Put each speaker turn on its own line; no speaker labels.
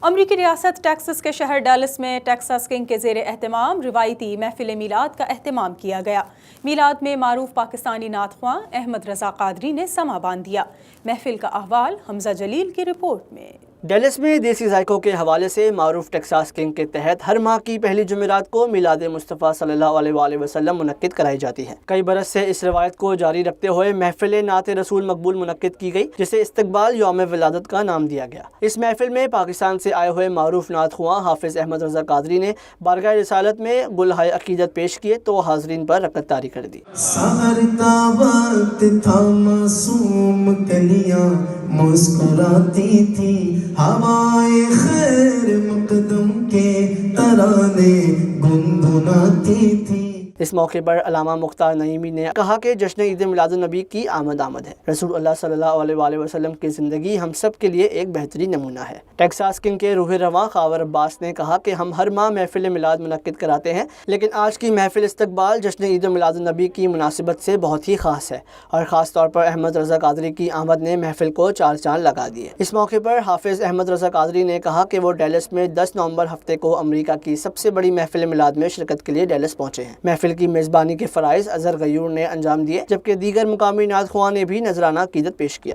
امریکی ریاست ٹیکساس کے شہر ڈیلس میں ٹیکساس کنگ کے زیر اہتمام روایتی محفل میلاد کا اہتمام کیا گیا۔ میلاد میں معروف پاکستانی نعت خواں احمد رضا قادری نے سماں باندھ دیا۔ محفل کا احوال حمزہ جلیل کی رپورٹ میں۔
ڈیلس میں دیسی ذائقوں کے حوالے سے معروف ٹیکساس کنگ کے تحت ہر ماہ کی پہلی جمعرات کو میلاد مصطفیٰ صلی اللہ علیہ وآلہ وسلم منعقد کرائی جاتی ہے۔ کئی برس سے اس روایت کو جاری رکھتے ہوئے محفل نعت رسول مقبول منعقد کی گئی، جسے استقبال یوم ولادت کا نام دیا گیا۔ اس محفل میں پاکستان سے آئے ہوئے معروف نعت خواں حافظ احمد رضا قادری نے بارگاہ رسالت میں گلہائے عقیدت پیش کیے تو حاضرین پر رکعت طاری کر دی۔
سحر کا وقت تھا، معصوم کلیاں مسکراتی تھی، ہوائے خیر مقدم کے ترانے گنگناتی تھی۔
اس موقع پر علامہ مختار نعیمی نے کہا کہ جشن عید میلاد النبی کی آمد ہے۔ رسول اللہ صلی اللہ علیہ وآلہ وسلم کی زندگی ہم سب کے لیے ایک بہترین نمونہ ہے۔ ٹیکساس کنگ کے روح رواں خاور عباس نے کہا کہ ہم ہر ماہ محفل میلاد منعقد کراتے ہیں، لیکن آج کی محفل استقبال جشن عید میلاد النبی کی مناسبت سے بہت ہی خاص ہے، اور خاص طور پر احمد رضا قادری کی آمد نے محفل کو چار چاند لگا دیے۔ اس موقع پر حافظ احمد رضا قادری نے کہا کہ وہ ڈیلس میں 10 نومبر ہفتے کو امریکہ کی سب سے بڑی محفل میلاد میں شرکت کے لیے ڈیلس پہنچے ہیں۔ محفل کی میزبانی کے فرائض اظہر غیور نے انجام دیے، جبکہ دیگر مقامی نعت خواں نے بھی نذرانہ عقیدت پیش کیا۔